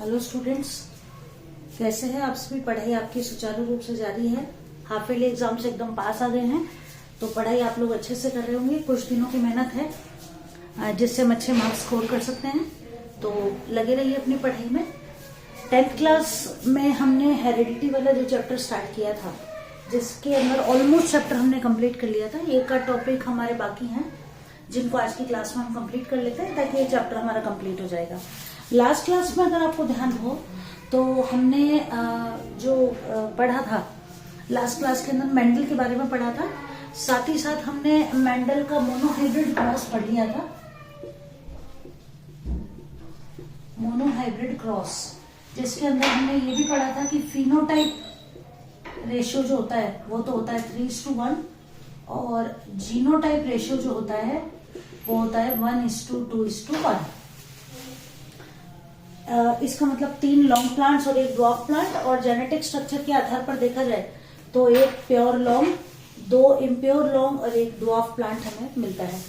Hello students, कैसे हैं आप सभी। पढ़ाई आपकी सुचारू रूप से जारी है। हाफ ईयरली एग्जाम से एकदम पास आ गए हैं तो पढ़ाई आप लोग अच्छे से कर रहे होंगे। कुछ दिनों की मेहनत है जिससे हम अच्छे मार्क्स स्कोर कर सकते हैं, तो लगे रहिए अपनी पढ़ाई में। 10th क्लास में हमने हेरिडिटी वाला जो चैप्टर स्टार्ट किया था, जिसके अंदर ऑलमोस्ट चैप्टर हमने कंप्लीट कर लिया था। एक का टॉपिक हमारे बाकी हैं जिनको आज की क्लास में हम कंप्लीट कर लेते हैं ताकि ये चैप्टर हमारा कंप्लीट हो जाएगा। लास्ट क्लास में अगर आपको ध्यान हो तो हमने जो पढ़ा था लास्ट क्लास के अंदर मेंडल के बारे में पढ़ा था। साथ ही साथ हमने मेंडल का मोनोहाइब्रिड क्रॉस पढ़ लिया था। मोनोहाइब्रिड क्रॉस, जिसके अंदर हमने ये भी पढ़ा था कि फिनोटाइप रेशियो जो होता है वो तो होता है 3:1 और जीनोटाइप रेशियो जो होता है वो होता है 1:2:1। इसका मतलब 3 लॉन्ग प्लांट्स और एक ड्वार्फ प्लांट, और जेनेटिक स्ट्रक्चर के आधार पर देखा जाए तो एक प्योर लॉन्ग, 2 इम्प्योर लॉन्ग और एक ड्वार्फ प्लांट हमें मिलता है।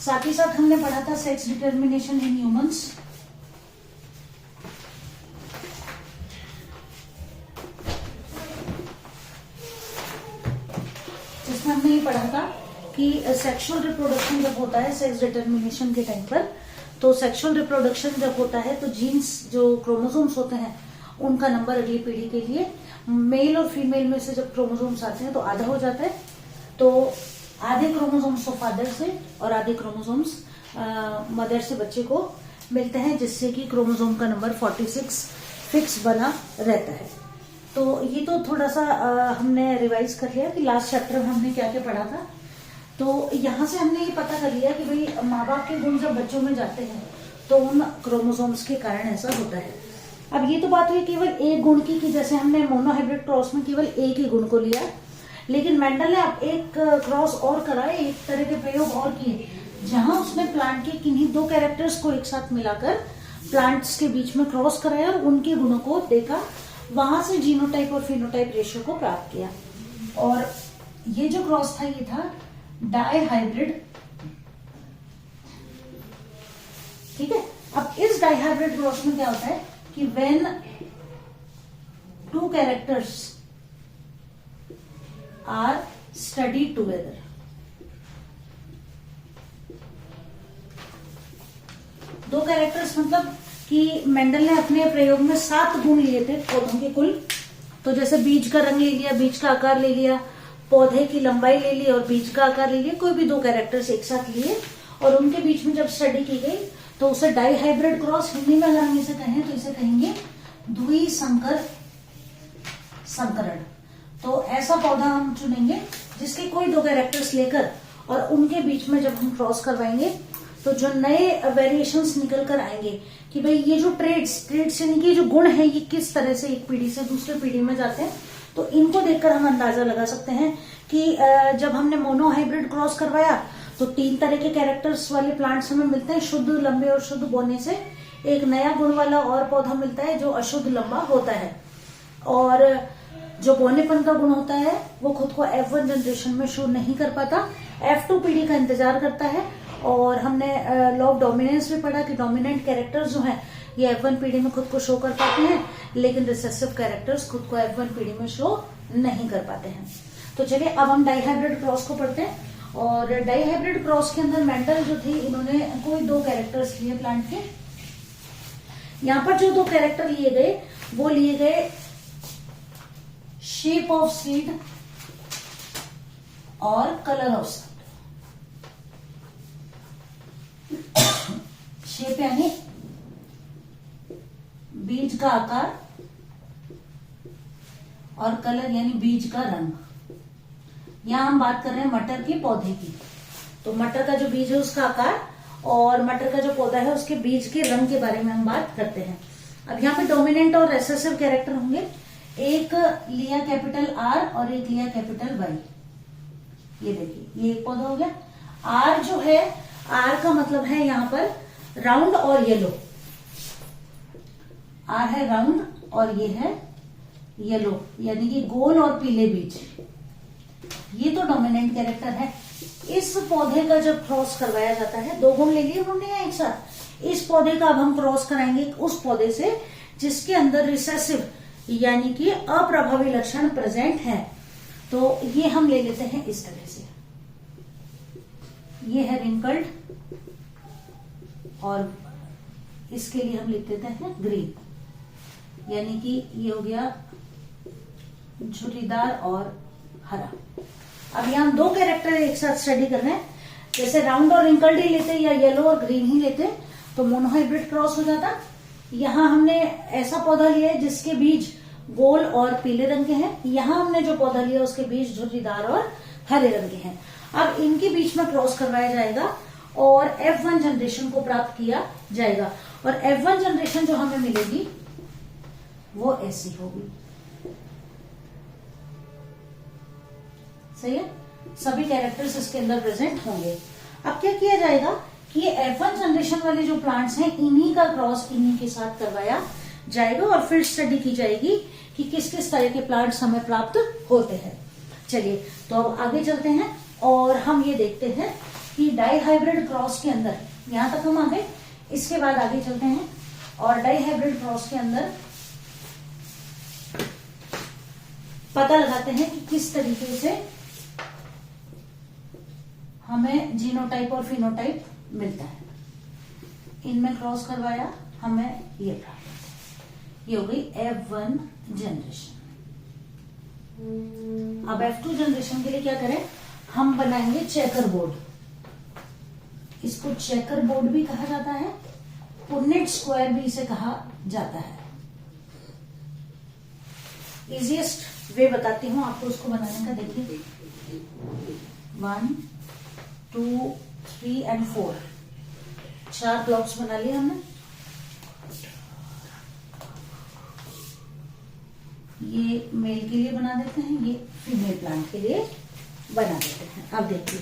साथ ही साथ हमने पढ़ा था सेक्स डिटर्मिनेशन इन ह्यूमंस। जिसमें हमने ये पढ़ा था कि सेक्सुअल रिप्रोडक्शन जब होता है सेक्स डिटर्मिनेशन के टाइम पर, तो सेक्सुअल रिप्रोडक्शन जब होता है तो जीन्स जो क्रोमोसोम्स होते हैं उनका नंबर अगली पीढ़ी के लिए मेल और फीमेल में से जब क्रोमोसोम्स आते हैं तो आधा हो जाता है। तो आधे क्रोमोसोम्स तो फादर से और आधे क्रोमोसोम्स मदर से बच्चे को मिलते हैं, जिससे कि क्रोमोसोम का नंबर 46 फिक्स बना रहता है। तो ये तो थोड़ा सा हमने रिवाइज कर लिया कि लास्ट चैप्टर में हमने क्या क्या पढ़ा था। तो यहाँ से हमने ये पता कर लिया कि भाई माँ बाप के गुण जब बच्चों में जाते हैं तो उन क्रोमोसोम्स के कारण ऐसा होता है। अब ये तो बात हुई केवल एक गुण की, कि जैसे हमने मोनोहाइब्रिड क्रॉस में केवल एक ही गुण को लिया, लेकिन मेंडल ने अब एक क्रॉस और कराए, एक तरह के प्रयोग और किए, जहां उसने प्लांट के किन्हीं 2 कैरेक्टर्स को एक साथ मिलाकर प्लांट्स के बीच में क्रॉस कराया और उनके गुणों को देखा, वहां से जीनोटाइप और फिनोटाइप रेशियो को प्राप्त किया। और ये जो क्रॉस था ये था डाइहाइब्रिड। ठीक है। अब इस डाइहाइब्रिड क्रॉस में क्या होता है कि when 2 characters are studied together, दो कैरेक्टर्स मतलब कि मेंडल ने अपने प्रयोग में 7 गुण लिए थे पौधों के कुल। तो जैसे बीज का रंग ले लिया, बीज का आकार ले लिया, पौधे की लंबाई ले ली और बीज का आकार ले लिया, कोई भी 2 कैरेक्टर्स एक साथ लिए और उनके बीच में जब स्टडी की गई तो उसे डाइहाइब्रिड क्रॉस, हिंदी में अगर हम इसे कहें तो इसे कहेंगे द्विसंकर संकरण। तो ऐसा पौधा हम चुनेंगे जिसके कोई 2 कैरेक्टर्स लेकर और उनके बीच में जब हम क्रॉस करवाएंगे तो जो नए वेरिएशंस निकल कर आएंगे कि भाई ये जो ट्रेड्स यानी कि जो गुण है ये किस तरह से एक पीढ़ी से दूसरी पीढ़ी में जाते हैं, तो इनको देखकर हम अंदाजा लगा सकते हैं कि जब हमने मोनोहाइब्रिड क्रॉस करवाया तो 3 तरह के कैरेक्टर्स वाले प्लांट्स हमें मिलते हैं, शुद्ध लंबे और शुद्ध बौने से। एक नया गुण वाला और पौधा मिलता है जो अशुद्ध लंबा होता है, और जो बौनेपन का गुण होता है वो खुद को F1 जनरेशन में शो नहीं कर पाता, F2 पीढ़ी का इंतजार करता है। और हमने लॉ ऑफ डोमिनेंस भी पढ़ा कि डोमिनेंट कैरेक्टर्स जो हैं ये F1 पीढ़ी में खुद को शो कर पाते हैं, लेकिन रिसेसिव कैरेक्टर्स खुद को F1 पीढ़ी में शो नहीं कर पाते हैं। तो चलिए अब हम डाइहाइब्रिड क्रॉस को पढ़ते हैं। और डाइहाइब्रिड क्रॉस के अंदर मेंडल जो थे इन्होंने कोई 2 कैरेक्टर्स लिए प्लांट के। यहाँ पर जो 2 कैरेक्टर लिए गए वो लिए गए शेप ऑफ सीड और कलर ऑफ सीड। शेप यानी बीज का आकार और कलर यानी बीज का रंग। यहां हम बात कर रहे हैं मटर के पौधे की। तो मटर का जो बीज है उसका आकार और मटर का जो पौधा है उसके बीज के रंग के बारे में हम बात करते हैं। अब यहाँ पे डोमिनेंट और रेसेसिव कैरेक्टर होंगे। एक लिया कैपिटल R और एक लिया कैपिटल Y। ये देखिए ये एक पौधा हो गया। R जो है, R का मतलब है यहाँ पर राउंड और येलो। R है राउंड और ये है येलो, यानी कि गोल और पीले बीज। ये तो डोमिनेंट कैरेक्टर है। इस पौधे का जब क्रॉस करवाया जाता है, 2 गुण ले लिए उन्होंने एक साथ, इस पौधे का अब हम क्रॉस कराएंगे उस पौधे से जिसके अंदर रिसेसिव यानी कि अप्रभावी लक्षण प्रेजेंट है, तो ये हम ले लेते हैं इस तरह से। ये है रिंकल्ड और इसके लिए हम लिख देते हैं ग्रीन, यानी कि ये हो गया झुर्रीदार और हरा। अब यहाँ हम दो कैरेक्टर एक साथ स्टडी कर रहे हैं, जैसे राउंड और रिंकल्ड ही लेते या येलो और ग्रीन ही लेते तो मोनोहाइब्रिड क्रॉस हो जाता। यहाँ हमने ऐसा पौधा लिया है जिसके बीज गोल और पीले रंग के हैं, यहाँ हमने जो पौधा लिया उसके बीज झुर्रीदार और हरे रंग के हैं। अब इनके बीच में क्रॉस करवाया जाएगा और F1 जनरेशन को प्राप्त किया जाएगा, और F1 जनरेशन जो हमें मिलेगी वो ऐसी होगी। सही है, सभी कैरेक्टर्स इसके अंदर प्रेजेंट होंगे। अब क्या किया जाएगा कि ये F1 जनरेशन वाले जो प्लांट्स हैं इन्हीं का क्रॉस इन्हीं के साथ करवाया जाएगा और फिर स्टडी की जाएगी कि किस किस तरह के प्लांट्स हमें प्राप्त होते हैं। चलिए तो अब आगे चलते हैं और हम ये देखते हैं कि डाइहाइब्रिड क्रॉस के अंदर, यहां तक हम आ गए, इसके बाद आगे चलते हैं और डाइहाइब्रिड क्रॉस के अंदर पता लगाते हैं कि किस तरीके से हमें जीनोटाइप और फिनोटाइप मिलता है। इनमें क्रॉस करवाया, हमें ये प्राप्त होता है। ये हो गई F1 जनरेशन। अब F2 जनरेशन के लिए क्या करें, हम बनाएंगे चेकर बोर्ड। इसको चेकर बोर्ड भी कहा जाता है, पुन्नेट स्क्वायर भी इसे कहा जाता है। इजीएस्ट वे बताती हूँ आपको उसको बनाने का। देखिए 1 2 3 एंड 4 4 ब्लॉक्स बना लिए हमने। ये मेल के लिए बना देते हैं, ये फीमेल प्लांट के लिए बना देते हैं। अब देखिए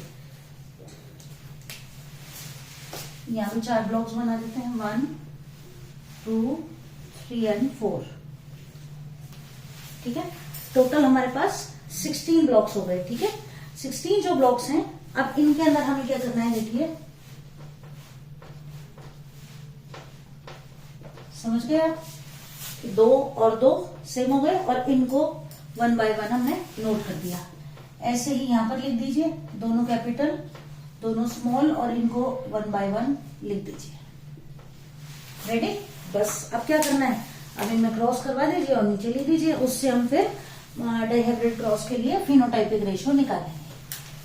यहाँ भी 4 ब्लॉक्स बना देते हैं, 1 2 3 एंड 4। ठीक है, टोटल हमारे पास 16 ब्लॉक्स हो गए। ठीक है, 16 जो ब्लॉक्स हैं, अब इनके अंदर हमें क्या करना है, देखिए समझ गए आप, 2 और 2 सेम हो गए और इनको 1 बाय 1 हमने नोट कर दिया। ऐसे ही यहां पर लिख दीजिए, दोनों कैपिटल दोनों स्मॉल और इनको 1 बाय 1 लिख दीजिए। रेडी, बस अब क्या करना है, अब इनमें क्रॉस करवा दीजिए और नीचे लिख दीजिए। उससे हम फिर डाइहाइब्रिड क्रॉस के लिए फिनोटाइपिक रेशियो निकालेंगे।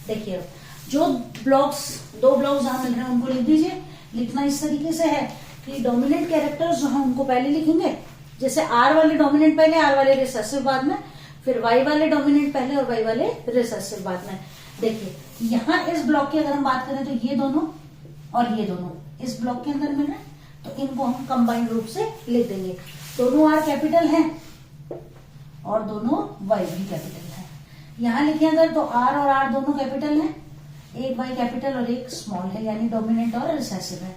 देखिए जो ब्लॉक्स 2 ब्लॉक्स जहां मिल रहे हैं उनको लिख दीजिए। लिखना इस तरीके से है कि डोमिनेंट कैरेक्टर्स जो है उनको पहले लिखेंगे, जैसे R वाले डोमिनेंट पहले, R वाले रिसेसिव बाद में, फिर Y वाले डोमिनेंट पहले और Y वाले रिसेसिव बाद में। देखिए यहाँ इस ब्लॉक की अगर हम बात करें तो ये दोनों और ये दोनों इस ब्लॉक के अंदर मिल रहे हैं, तो इनको हम कंबाइंड रूप से लिख देंगे। दोनों R कैपिटल हैं और दोनों Y भी कैपिटल है। यहाँ लिखे अगर तो R और R दोनों कैपिटल हैं, एक Y कैपिटल और एक स्मॉल है, यानी डोमिनेंट और रिसेसिव है।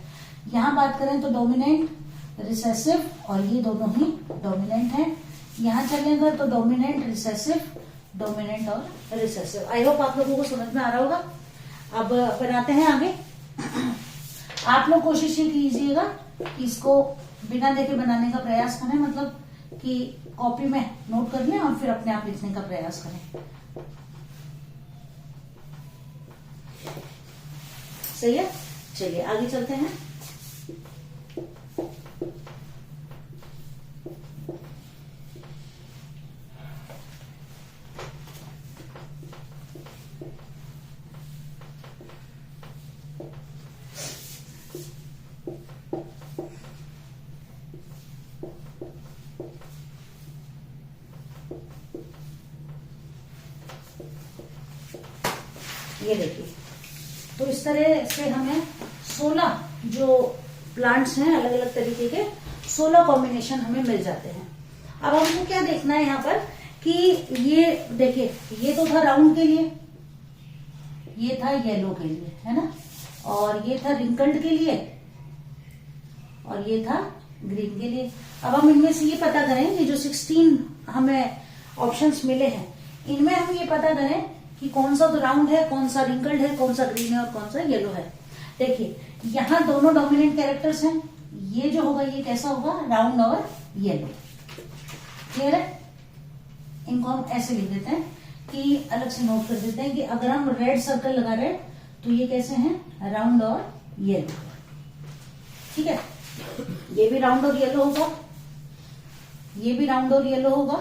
यहाँ बात करें तो डोमिनेंट, रिसेसिव और ये दोनों ही डोमिनेंट हैं। यहाँ चलेगा तो डोमिनेंट, रिसेसिव, डोमिनेंट और रिसेसिव। आई होप आप लोगों को समझ में आ रहा होगा। अब बनाते हैं आगे। आप लोग कोशिश ये कीजिएगा कि इसको बिना देखे बनाने का प्रयास करें, मतलब कि कॉपी में नोट कर लें और फिर अपने आप लिखने का प्रयास करें। सही है, चलिए आगे चलते हैं। ये देखिए, तो इस तरह से हमें 16 जो प्लांट्स हैं अलग अलग तरीके के 16 कॉम्बिनेशन हमें मिल जाते हैं। अब हमको क्या देखना है यहाँ पर कि ये देखिए, ये तो था राउंड के लिए, ये था येलो के लिए, है ना, और ये था रिंकल्ड के लिए और ये था ग्रीन के लिए। अब हम इनमें से ये पता करें, ये जो 16 हमें ऑप्शंस मिले हैं, इनमें हम ये पता करें कि कौन सा तो राउंड है, कौन सा रिंकल्ड है, कौन सा ग्रीन है और कौन सा येलो है। देखिए यहाँ दोनों डोमिनेंट कैरेक्टर्स हैं, ये जो होगा ये कैसा होगा, राउंड और येलो। क्लियर है? इनको हम ऐसे लिख देते हैं कि अलग से नोट कर देते हैं कि अगर हम रेड सर्कल लगा रहे हैं तो ये कैसे हैं, राउंड और येलो। ठीक है, ये भी राउंड और येलो होगा, ये भी राउंड और येलो होगा,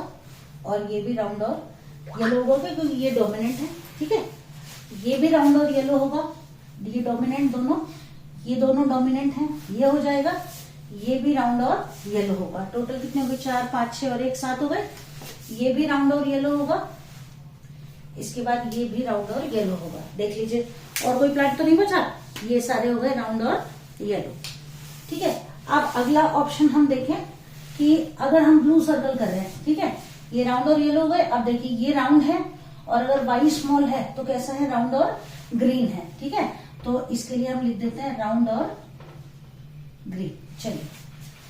और ये भी राउंड और येलो होगा क्योंकि ये डोमिनेंट है। ठीक है, ये भी राउंड और येलो होगा, ये डोमिनेंट दोनों, ये दोनों डोमिनेंट हैं, ये हो जाएगा। ये भी राउंड और येलो होगा। टोटल कितने हो गए, 4, 5, 6 और 1 7 हो गए। ये भी राउंड और येलो होगा, इसके बाद ये भी राउंड और येलो होगा। देख लीजिए, और कोई प्लांट तो नहीं बचा, ये सारे हो गए राउंड और येलो। ठीक है, अब अगला ऑप्शन हम देखें कि अगर हम ब्लू सर्कल कर रहे हैं, ठीक है, ये राउंड और येलो हो गए। अब देखिए ये राउंड है और अगर वाई स्मॉल है तो कैसा है, राउंड और ग्रीन है। ठीक है, तो इसके लिए हम लिख देते हैं राउंड और ग्रीन। चलिए,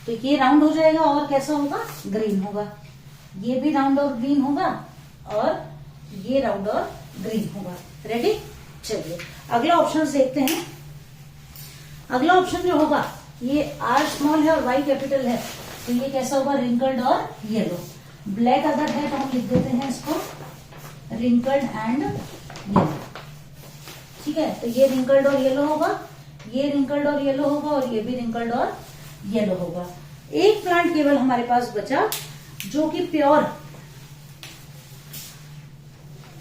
तो ये राउंड हो जाएगा और कैसा होगा, ग्रीन होगा। ये भी राउंड और ग्रीन होगा और ये राउंड और ग्रीन होगा। रेडी? चलिए अगला ऑप्शन देखते हैं। अगला ऑप्शन जो होगा ये आर स्मॉल है और वाई कैपिटल है, तो ये कैसा होगा, रिंकल्ड और येलो। ब्लैक अगर है तो हम लिख देते हैं इसको रिंकल्ड एंड येलो। ठीक है, तो ये रिंकल्ड और येलो होगा, ये रिंकल्ड और येलो होगा, और ये भी रिंकल्ड और येलो होगा। एक प्लांट केवल हमारे पास बचा जो कि प्योर,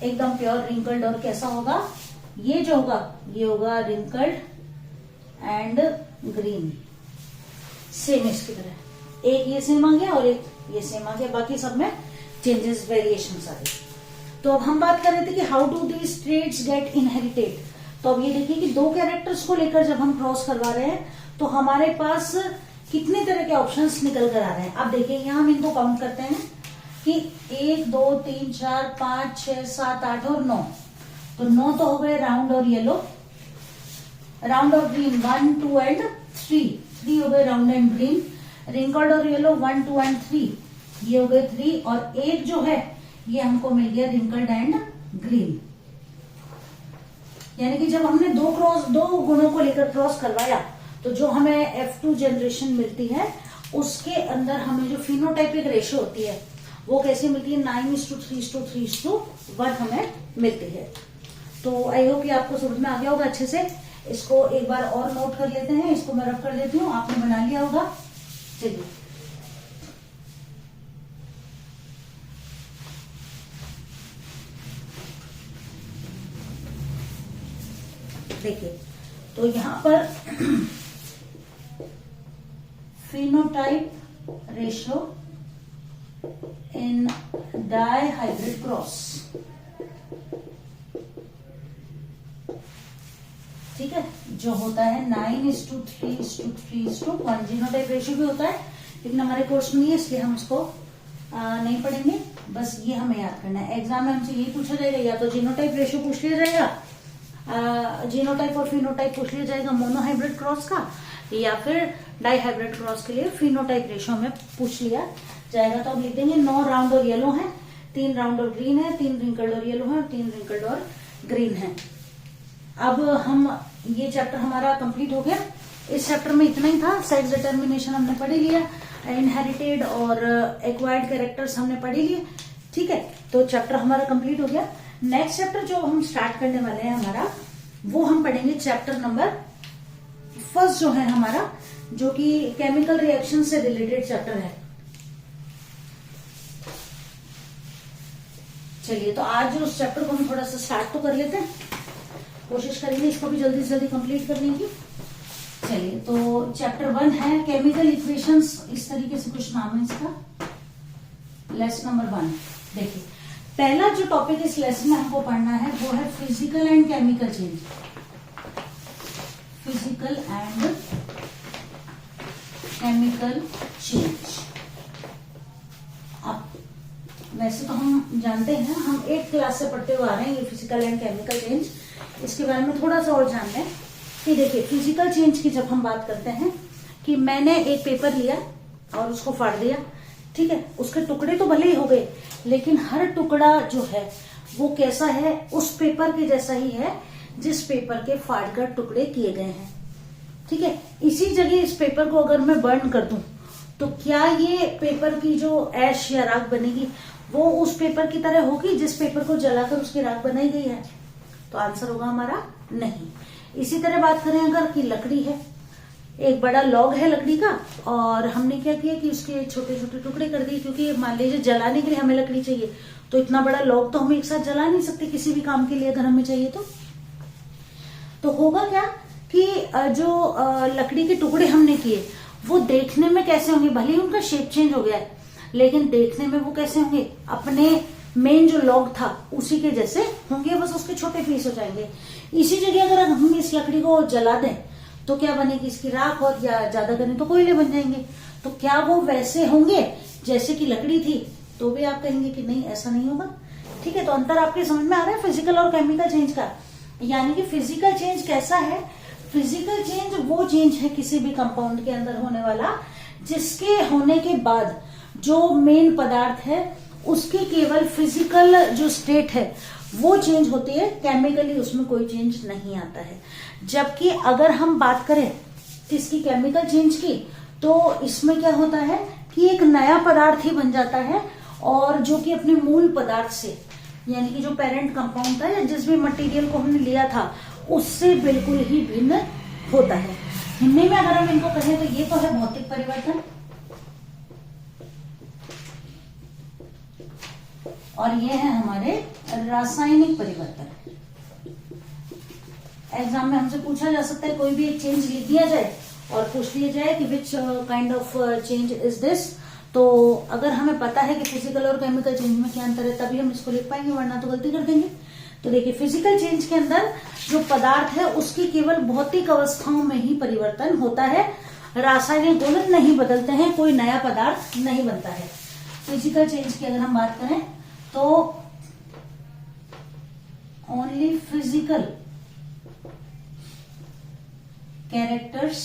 एकदम प्योर रिंकल्ड और कैसा होगा, ये जो होगा ये होगा रिंकल्ड एंड ग्रीन, सेम इसकी तरह। एक ये सेम आ गया और एक ये सेम आ गया, बाकी सब में चेंजेस वेरिएशन आ गए। तो अब हम बात कर रहे थे कि how do these traits get inherited. तो अब ये देखिए कि दो कैरेक्टर्स को लेकर जब हम क्रॉस करवा रहे हैं तो हमारे पास कितने तरह के ऑप्शंस निकल कर आ रहे हैं। अब देखिए यहाँ हम इनको काउंट करते हैं कि 1 2 3 4 5 6 7 8 और 9। तो 9 तो हो गए राउंड और येलो, राउंड और ग्रीन 1 2 एंड 3 हो गए राउंड एंड ग्रीन, रिंकल्ड और येलो 1 2 एंड 3, ये हो गए 3, और एक जो है ये हमको मिल गया रिंकल्ड एंड ग्रीन। यानी कि जब हमने दो गुणों को लेकर क्रॉस करवाया तो जो हमें F2 जनरेशन मिलती है उसके अंदर हमें जो फिनोटाइपिक रेशियो होती है वो कैसे मिलती है, 9:3:3:1 हमें मिलती है। तो आई होप कि आपको समझ में आ गया होगा अच्छे से। इसको एक बार और नोट कर लेते हैं, इसको मैं रब कर देती हूँ, आपने बना लिया होगा। चलिए देखिए, तो यहां पर phenotype ratio in dihybrid cross, ठीक है, जो होता है 9:3:3:1। जीनोटाइप रेशियो भी होता है लेकिन हमारे कोर्स में नहीं है इसलिए हम उसको नहीं पढ़ेंगे, बस ये हमें याद करना है। एग्जाम में हमसे यही पूछा जाएगा, या तो जीनोटाइप रेशियो पूछ लिया जाएगा, जीनोटाइप और फिनोटाइप पूछ लिया जाएगा मोनोहाइब्रिड क्रॉस का, या फिर डाई हाइब्रिड क्रॉस के लिए फिनोटाइप रेशियो में पूछ लिया जाएगा। तो हम लिख देंगे 9 राउंड और येलो है, 3 राउंड और ग्रीन है, 3 रिंकल्ड और येलो है, 3 रिंकल्ड और ग्रीन है। अब हम ये चैप्टर हमारा कंप्लीट हो गया। इस चैप्टर में इतना ही था। सेक्स डिटर्मिनेशन हमने पढ़ लिया, इनहेरिटेड और एक्वायर्ड कैरेक्टर्स हमने पढ़ लिए। ठीक है, तो चैप्टर हमारा कंप्लीट हो गया। नेक्स्ट चैप्टर जो हम स्टार्ट करने वाले हैं हमारा, वो हम पढ़ेंगे चैप्टर नंबर 1 जो है हमारा, जो कि केमिकल रिएक्शन से रिलेटेड चैप्टर है। चलिए, तो आज उस चैप्टर को हम थोड़ा सा स्टार्ट तो कर लेते हैं, कोशिश करेंगे इसको भी जल्दी से जल्दी कंप्लीट करने की। चलिए, तो चैप्टर 1 है केमिकल इक्वेशंस, इस तरीके से कुछ नाम है इसका, लेसन नंबर 1। देखिए, पहला जो टॉपिक इस लेसन में हमको पढ़ना है वो है physical and chemical change. Physical and chemical change. अब वैसे तो हम जानते हैं, हम 8th क्लास से पढ़ते हुए आ रहे हैं ये फिजिकल एंड केमिकल चेंज। इसके बारे में थोड़ा सा और जान लें कि देखिए, फिजिकल चेंज की जब हम बात करते हैं कि मैंने एक पेपर लिया और उसको फाड़ दिया, ठीक है, उसके टुकड़े तो भले ही हो गए लेकिन हर टुकड़ा जो है वो कैसा है, उस पेपर के जैसा ही है जिस पेपर के फाड़कर टुकड़े किए गए हैं। ठीक है। इसी जगह इस पेपर को अगर मैं बर्न कर दूं तो क्या ये पेपर की जो ऐश या राख बनेगी वो उस पेपर की तरह होगी जिस पेपर को जलाकर उसकी राख बनाई गई है? तो आंसर होगा हमारा नहीं। इसी तरह बात करें अगर कि लकड़ी है, एक बड़ा लॉग है लकड़ी का, और हमने क्या किया कि उसके छोटे छोटे टुकड़े कर दिए, क्योंकि मान लीजिए जलाने के लिए हमें लकड़ी चाहिए, तो इतना बड़ा लॉग तो हम एक साथ जला नहीं सकते किसी भी काम के लिए अगर हमें चाहिए तो होगा क्या कि जो लकड़ी के टुकड़े हमने किए वो देखने में कैसे होंगे, भले ही उनका शेप चेंज हो गया है लेकिन देखने में वो कैसे होंगे, अपने मेन जो लॉग था उसी के जैसे होंगे, बस उसके छोटे पीस हो जाएंगे। इसी जगह अगर हम इस लकड़ी को जला दें तो क्या बनेगी, इसकी राख, और या ज्यादा करें तो कोयले बन जाएंगे। तो क्या वो वैसे होंगे जैसे कि लकड़ी थी? तो भी आप कहेंगे कि नहीं, ऐसा नहीं होगा। ठीक है, तो अंतर आपके समझ में आ रहा है फिजिकल और केमिकल चेंज का। यानी कि फिजिकल चेंज कैसा है, फिजिकल चेंज वो चेंज है किसी भी कंपाउंड के अंदर होने वाला जिसके होने के बाद जो मेन पदार्थ है उसकी केवल फिजिकल जो स्टेट है वो चेंज होती है, केमिकली उसमें कोई चेंज नहीं आता है। जबकि अगर हम बात करें इसकी केमिकल चेंज की तो इसमें क्या होता है कि एक नया पदार्थ ही बन जाता है, और जो कि अपने मूल पदार्थ से, यानी कि जो पेरेंट कंपाउंड था या जिस भी मटेरियल को हमने लिया था उससे बिल्कुल ही भिन्न होता है। हिंदी में अगर हम इनको कहें तो ये तो है भौतिक परिवर्तन, और ये है हमारे रासायनिक परिवर्तन। एग्जाम में हमसे पूछा जा सकता है, कोई भी एक चेंज लिख दिया जाए और पूछ लिया जाए कि which kind of change is this, तो अगर हमें पता है कि फिजिकल और केमिकल चेंज में क्या अंतर है तभी हम इसको लिख पाएंगे, वरना तो गलती कर देंगे। तो देखिए, फिजिकल चेंज के अंदर जो पदार्थ है उसकी केवल भौतिक अवस्थाओं में ही परिवर्तन होता है, रासायनिक गुण नहीं बदलते हैं, कोई नया पदार्थ नहीं बनता है। फिजिकल चेंज की अगर हम बात करें तो only physical characters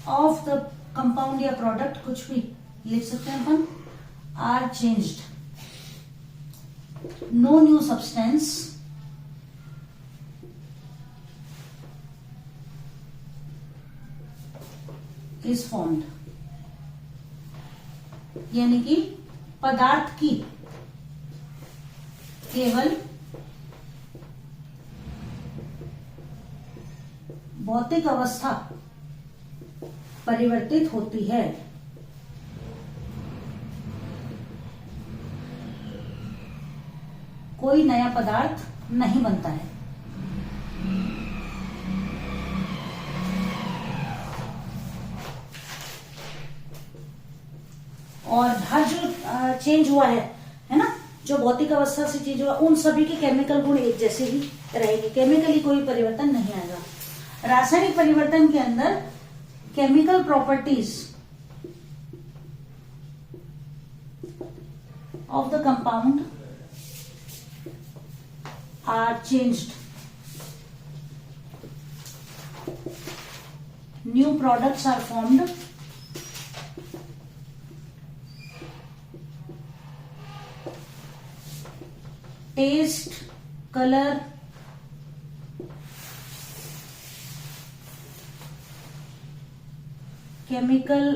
of the compound या प्रोडक्ट, कुछ भी लिख सकते हैं अपन, are changed, no new substance is formed. यानी कि पदार्थ की केवल भौतिक अवस्था परिवर्तित होती है, कोई नया पदार्थ नहीं बनता है। और हर जो चेंज हुआ है ना, जो भौतिक अवस्था से चेंज हुआ, उन सभी के केमिकल गुण एक जैसे ही रहेंगे, केमिकली कोई परिवर्तन नहीं आएगा। रासायनिक परिवर्तन के अंदर chemical properties of the compound are changed, new products are formed, test, colour, chemical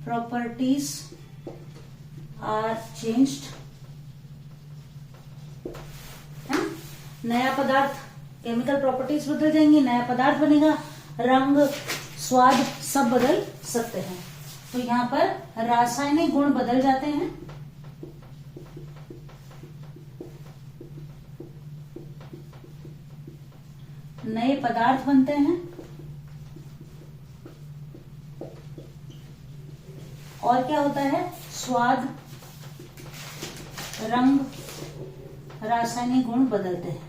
properties are changed. नया पदार्थ, केमिकल प्रॉपर्टीज बदल जाएंगी, नया पदार्थ बनेगा, रंग, स्वाद सब बदल सकते हैं। तो यहाँ पर रासायनिक गुण बदल जाते हैं, नए पदार्थ बनते हैं, और क्या होता है, स्वाद, रंग, रासायनिक गुण बदलते हैं।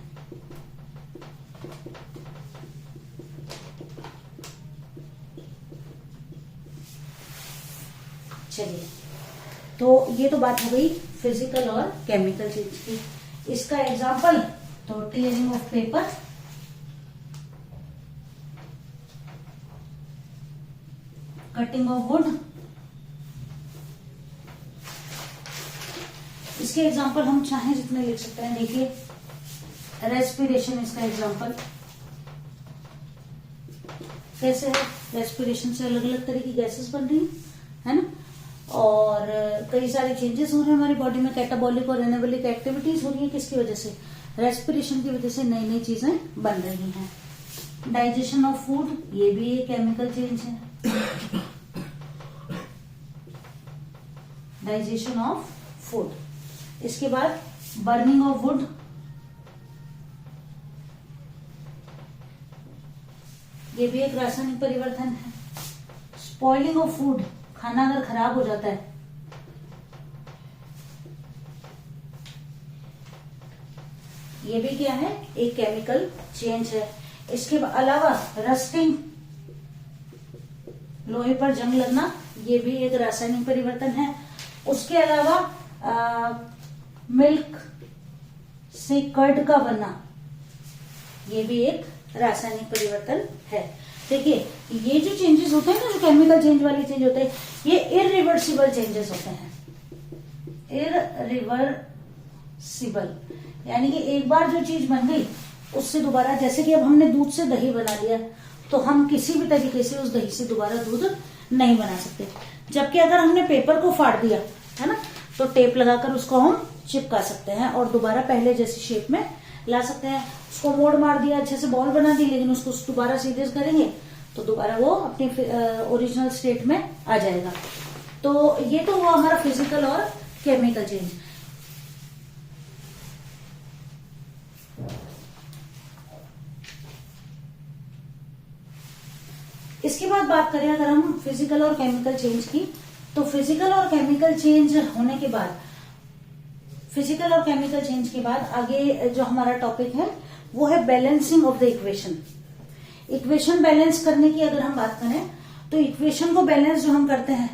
चलिए, तो ये तो बात हो गई फिजिकल और केमिकल चेंज की। इसका एग्जांपल तो tearing of paper, cutting of would, इसके एग्जाम्पल हम चाहे जितने लिख सकते हैं। देखिए रेस्पिरेशन, इसका एग्जाम्पल कैसे है, रेस्पिरेशन से अलग अलग तरह की गैसेस बन रही है ना, और कई सारे चेंजेस हो रहे हैं हमारी बॉडी में, कैटाबॉलिक और एनाबॉलिक एक्टिविटीज हो रही है। किसकी वजह से, रेस्पिरेशन की वजह से नई नई चीजें बन रही हैं। डाइजेशन ऑफ फूड, ये भी एक केमिकल चेंज है, डाइजेशन ऑफ फूड। इसके बाद बर्निंग ऑफ वुड, ये भी एक रासायनिक परिवर्तन है। स्पॉइलिंग ऑफ फूड, खाना अगर खराब हो जाता है, ये भी क्या है, एक केमिकल चेंज है। इसके अलावा रस्टिंग, लोहे पर जंग लगना, ये भी एक रासायनिक परिवर्तन है। उसके अलावा मिल्क से कर्ड का बनना, ये भी एक रासायनिक परिवर्तन है। देखिए ये जो चेंजेस होते हैं ना, जो केमिकल चेंज वाले चेंज होते हैं, ये इरिवर्सिबल चेंजेस होते हैं। इरिवर्सिबल यानी कि एक बार जो चीज बन गई उससे दोबारा, जैसे कि अब हमने दूध से दही बना लिया, तो हम किसी भी तरीके से उस दही से दोबारा दूध नहीं बना सकते। जबकि अगर हमने पेपर को फाड़ दिया है ना, तो टेप लगाकर उसको हम चिपका सकते हैं और दोबारा पहले जैसी शेप में ला सकते हैं। उसको मोड़ मार दिया, अच्छे से बॉल बना दी, लेकिन उसको दोबारा सीधे करेंगे तो दोबारा वो अपने ओरिजिनल स्टेट में आ जाएगा। तो ये तो हुआ हमारा फिजिकल और केमिकल चेंज। इसके बाद बात करें अगर हम फिजिकल और केमिकल चेंज की, तो फिजिकल और केमिकल चेंज होने के बाद, फिजिकल और केमिकल चेंज के बाद आगे जो हमारा टॉपिक है वो है balancing of the equation. Equation balance करने की अगर हम बात करें, तो इक्वेशन को बैलेंस जो हम करते हैं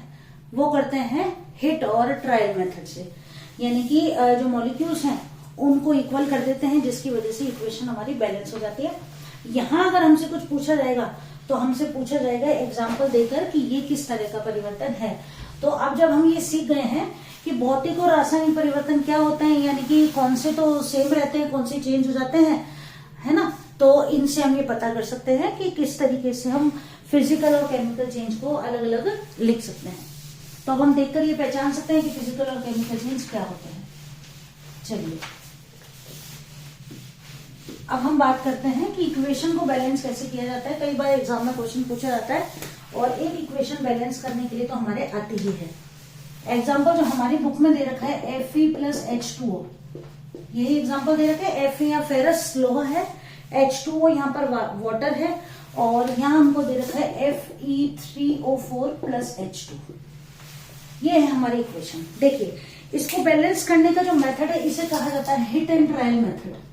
वो करते हैं हिट और ट्रायल मेथड से। यानी कि जो मॉलिक्यूल्स हैं उनको इक्वल कर देते हैं, जिसकी वजह से इक्वेशन हमारी बैलेंस हो जाती है। यहां अगर हमसे कुछ पूछा जाएगा तो हमसे पूछा जाएगा एग्जाम्पल देकर कि ये किस तरह का परिवर्तन है। तो अब जब हम ये सीख गए हैं कि भौतिक और रासायनिक परिवर्तन क्या होते हैं, यानी कि कौन से तो सेम रहते हैं, कौन से चेंज हो जाते हैं, है ना, तो इनसे हम ये पता कर सकते हैं कि किस तरीके से हम फिजिकल और केमिकल चेंज को अलग अलग लिख सकते हैं। तो अब हम देखकर ये पहचान सकते हैं कि फिजिकल और केमिकल चेंज क्या होते हैं। चलिए अब हम बात करते हैं कि इक्वेशन को बैलेंस कैसे किया जाता है। कई बार एग्जाम में क्वेश्चन पूछा जाता है और एक इक्वेशन बैलेंस करने के लिए तो हमारे आती ही है। एग्जाम्पल जो हमारी बुक में दे रखा है Fe + H2O, यही एग्जाम्पल दे रखा है। Fe यहाँ फेरस लोहा है, H2O यहाँ पर वाटर है, और यहाँ हमको दे रखा है Fe3O4 + H2। ये है हमारी इक्वेशन। देखिए इसको बैलेंस करने का जो मेथड है इसे कहा जाता है हिट एंड ट्रायल मेथड।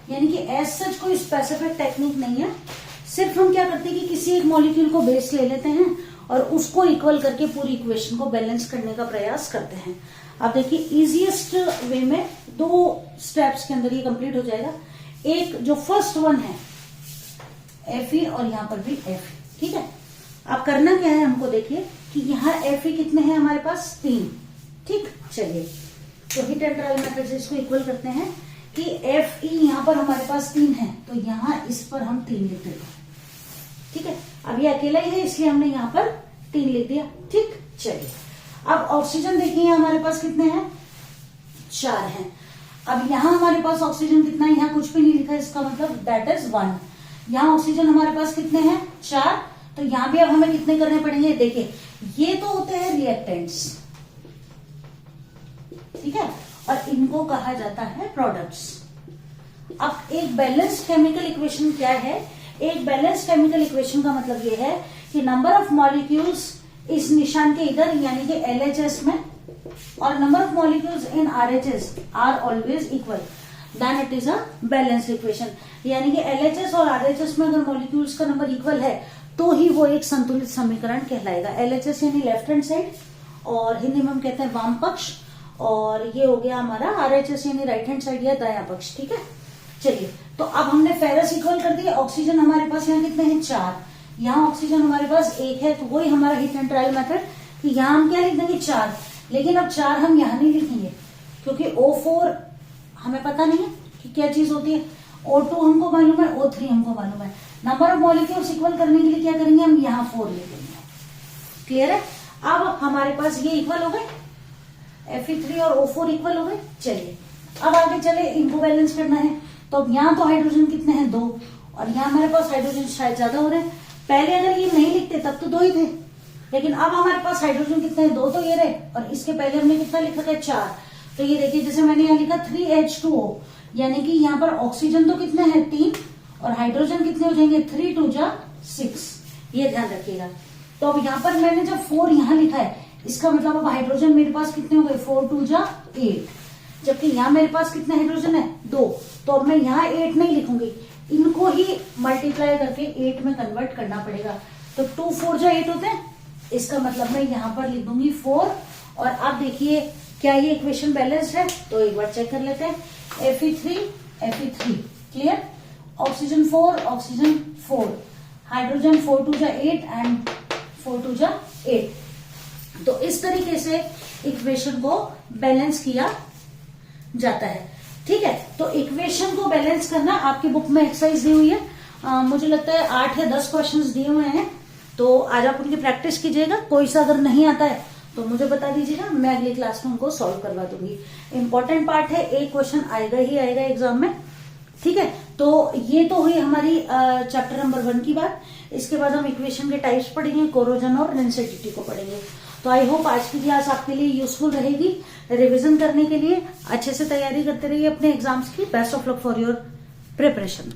यानी कि एज सच कोई स्पेसिफिक टेक्निक नहीं है, सिर्फ हम क्या करते हैं कि किसी एक मॉलिक्यूल को बेस ले लेते हैं और उसको इक्वल करके पूरी इक्वेशन को बैलेंस करने का प्रयास करते हैं। अब देखिए इजीएस्ट वे में 2 स्टेप्स के अंदर ये कंप्लीट हो जाएगा। एक जो फर्स्ट वन है Fe और यहाँ पर भी Fe, ठीक है। अब करना क्या है हमको, देखिए कि यहाँ Fe कितने हैं हमारे पास, 3, ठीक। चलिए तो हिट एंड ट्रायल मेथड से इसको इक्वल करते हैं कि Fe यहाँ पर हमारे पास 3 है, तो यहाँ इस पर हम 3 लिख देते हैं, ठीक है। अब ये अकेला ही है इसलिए हमने यहाँ पर 3 लिख दिया, ठीक। चलिए अब ऑक्सीजन देखिए हमारे पास कितने हैं, 4 हैं। अब यहाँ हमारे पास ऑक्सीजन कितना है, यहाँ कुछ भी नहीं लिखा, इसका मतलब दैट इज 1। यहाँ ऑक्सीजन हमारे पास कितने हैं, 4, तो यहाँ भी अब हमें कितने करने पड़ेंगे। देखिए ये तो होते हैं रिएक्टेंट्स, ठीक है, और इनको कहा जाता है प्रोडक्ट्स। अब एक बैलेंस्ड केमिकल इक्वेशन क्या है, एक बैलेंस्ड केमिकल इक्वेशन का मतलब ये है कि नंबर ऑफ मॉलिक्यूल्स इस निशान के इधर यानी कि LHS में और number of molecules in RHS are always equal, then it is a balanced equation. यानी कि LHS और RHS में अगर मॉलिक्यूल्स का नंबर इक्वल है तो ही वो एक संतुलित समीकरण कहलाएगा। LHS यानी लेफ्ट हैंड साइड और हिंदी में हम कहते हैं वाम पक्ष, और ये हो गया हमारा RHS यानी राइट हैंड साइड या दायां पक्ष, ठीक है। चलिए तो अब हमने फेरस इक्वल कर दिया, ऑक्सीजन हमारे पास यहाँ कितने हैं, 4, यहाँ ऑक्सीजन हमारे पास 1 है, तो वही हमारा हीट एंड ट्रायल मेथड कि यहाँ हम क्या लिख देंगे 4, लेकिन अब 4 हम यहाँ नहीं लिखेंगे क्योंकि O4 हमें पता नहीं है कि क्या चीज होती है, O2 हमको मालूम है, O3 हमको मालूम है। नंबर ऑफ मॉलिक्यूल्स इक्वल करने के लिए क्या करेंगे, हम यहाँ 4 लिख देंगे। क्लियर है? अब हमारे पास ये इक्वल हो गए, Fe3 और O4 इक्वल हो गए। चलिए अब आगे चले, इनको बैलेंस करना है। तो अब यहाँ तो हाइड्रोजन कितने हैं 2, और यहाँ हमारे पास हाइड्रोजन शायद ज्यादा हो रहे हैं। पहले अगर ये नहीं लिखते तब तो 2 ही थे, लेकिन अब हमारे पास हाइड्रोजन कितने हैं 2 तो ये रहे, और इसके पहले हमने कितना लिखा था 4। तो ये देखिए जैसे मैंने यहाँ लिखा 3H2O, यानी कि यहाँ पर ऑक्सीजन तो कितने हैं 3, और हाइड्रोजन कितने हो जाएंगे 3 2 जा 6, ये ध्यान रखिएगा। तो अब यहाँ पर मैंने जब 4 यहाँ लिखा है, इसका मतलब अब हाइड्रोजन मेरे पास कितने हो गए 4 2 जा 8, जबकि यहाँ मेरे पास कितने हाइड्रोजन है 2। तो अब मैं यहाँ 8 नहीं लिखूंगी, इनको ही मल्टीप्लाई करके 8 में कन्वर्ट करना पड़ेगा। तो 2 4 जा 8 होते हैं, इसका मतलब मैं यहाँ पर लिख दूंगी 4। और अब देखिए क्या ये इक्वेशन बैलेंस्ड है, तो एक बार चेक कर लेते हैं। Fe3 clear, oxygen 4 oxygen 4, hydrogen 4 2 जा 8 एंड 4 2 जा 8। तो इस तरीके से इक्वेशन को बैलेंस किया जाता है। ठीक है, तो इक्वेशन को बैलेंस करना आपकी बुक में एक्सरसाइज दी हुई है, मुझे लगता है 8 या 10 क्वेश्चंस दिए हुए हैं। तो आज आप उनकी प्रैक्टिस कीजिएगा, कोई सा अगर नहीं आता है तो मुझे बता दीजिएगा, मैं अगली क्लास में उनको सॉल्व करवा दूंगी। इंपॉर्टेंट पार्ट है, एक क्वेश्चन आएगा ही आएगा एग्जाम में। ठीक है, तो ये तो हुई हमारी चैप्टर नंबर 1 की बात। इसके बाद हम इक्वेशन के टाइप्स पढ़ेंगे, कोरोजन और रेंसिडिटी को पढ़ेंगे। तो आई होप आज की क्लास आपके लिए यूजफुल रहेगी। रिवीजन करने के लिए अच्छे से तैयारी करते रहिए अपने एग्जाम्स की। Best of luck for your preparation.